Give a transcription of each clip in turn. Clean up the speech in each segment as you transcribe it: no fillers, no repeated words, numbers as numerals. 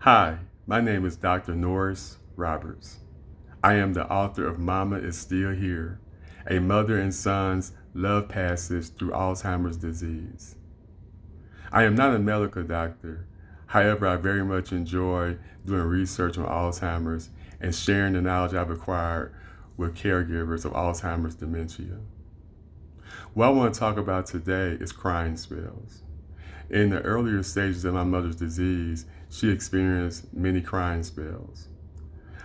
Hi, my name is Dr. Norris Roberts. I am the author of Mama is Still Here, a mother and son's love passage through Alzheimer's disease. I am not a medical doctor. However, I very much enjoy doing research on Alzheimer's and sharing the knowledge I've acquired with caregivers of Alzheimer's dementia. What I want to talk about today is crying spells. In the earlier stages of my mother's disease, she experienced many crying spells.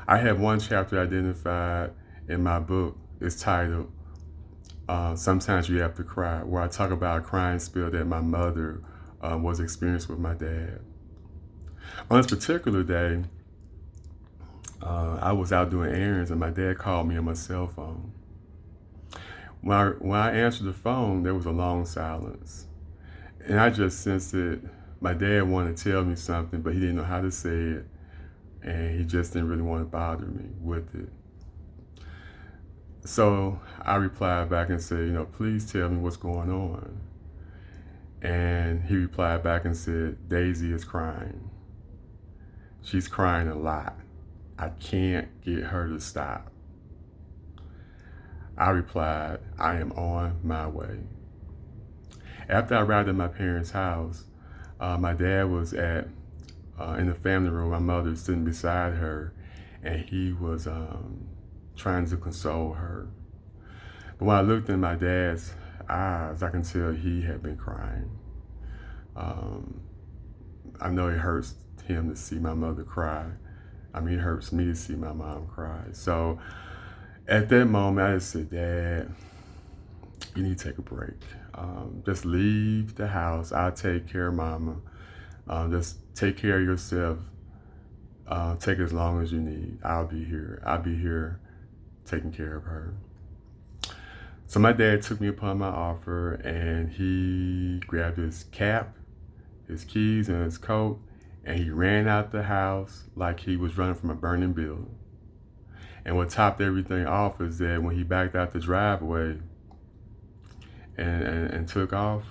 I have one chapter identified in my book. It's titled, Sometimes You Have to Cry, where I talk about a crying spell that my mother was experiencing with my dad. On this particular day, I was out doing errands and my dad called me on my cell phone. When I answered the phone, there was a long silence. And I just sensed that my dad wanted to tell me something, but he didn't know how to say it. And he just didn't really want to bother me with it. So I replied back and said, please tell me what's going on. And he replied back and said, Daisy is crying. She's crying a lot. I can't get her to stop. I replied, I am on my way. After I arrived at my parents' house, my dad was in the family room, my mother sitting beside her, and he was trying to console her. But when I looked in my dad's eyes, I can tell he had been crying. I know it hurts him to see my mother cry. It hurts me to see my mom cry. So at that moment, I just said, Dad, you need to take a break. Just leave the house. I'll take care of Mama. Just take care of yourself. Take as long as you need. I'll be here. I'll be here taking care of her. So my dad took me upon my offer and he grabbed his cap, his keys, and his coat, and he ran out the house like he was running from a burning building. And what topped everything off is that when he backed out the driveway and took off,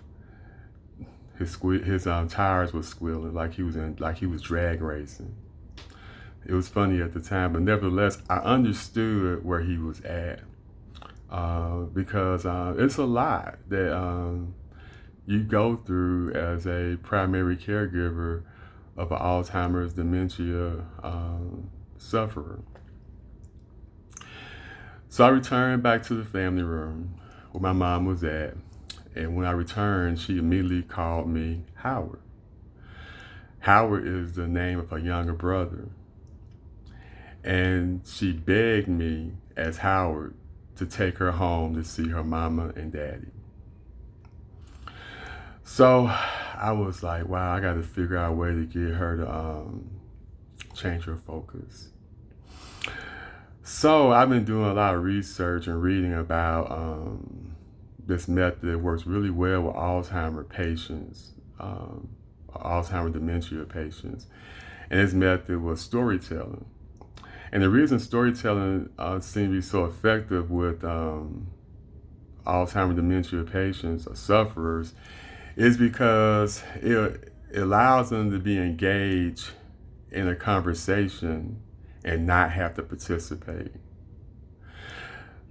his tires were squealing like he was drag racing. It was funny at the time, but nevertheless, I understood where he was at because it's a lot that you go through as a primary caregiver of an Alzheimer's dementia sufferer. So I returned back to the family room where my mom was at. And when I returned, she immediately called me Howard. Howard is the name of her younger brother. And she begged me as Howard to take her home to see her mama and daddy. So I was like, wow, I got to figure out a way to get her to change her focus. So I've been doing a lot of research and reading about this method that works really well with Alzheimer patients, Alzheimer dementia patients. And this method was storytelling. And the reason storytelling seems to be so effective with Alzheimer dementia patients or sufferers is because it allows them to be engaged in a conversation and not have to participate.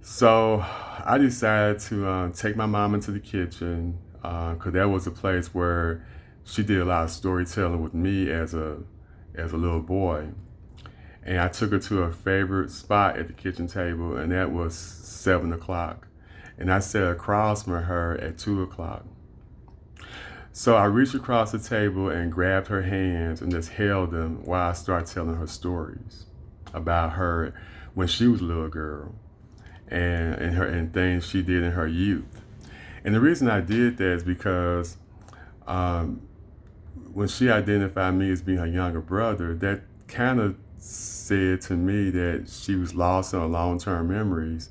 So I decided to take my mom into the kitchen because that was a place where she did a lot of storytelling with me as a little boy. And I took her to her favorite spot at the kitchen table, and that was 7 o'clock. And I sat across from her at 2 o'clock. So I reached across the table and grabbed her hands and just held them while I started telling her stories about her when she was a little girl and things she did in her youth. And the reason I did that is because when she identified me as being her younger brother, that kind of said to me that she was lost in her long-term memories,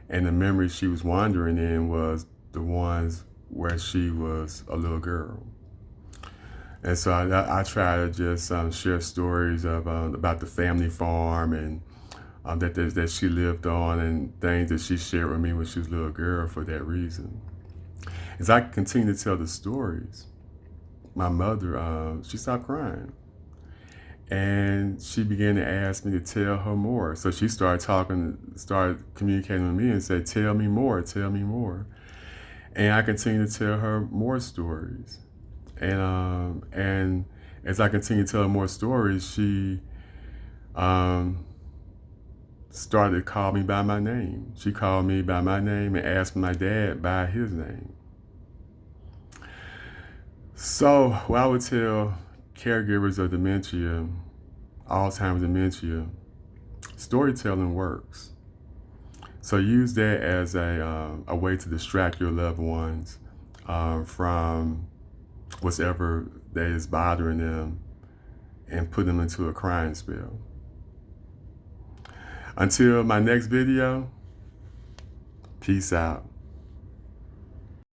and the memories she was wandering in was the ones where she was a little girl. And so I try to just share stories of about the family farm and that she lived on and things that she shared with me when she was a little girl for that reason. As I continue to tell the stories, my mother, she stopped crying. And she began to ask me to tell her more. So she started communicating with me and said, tell me more, tell me more. And I continued to tell her more stories. And as I continued to tell her more stories, she started to call me by my name. She called me by my name and asked my dad by his name. So what I would tell caregivers of dementia, Alzheimer's dementia, storytelling works. So use that as a way to distract your loved ones from whatever that is bothering them and put them into a crying spell. Until my next video, peace out.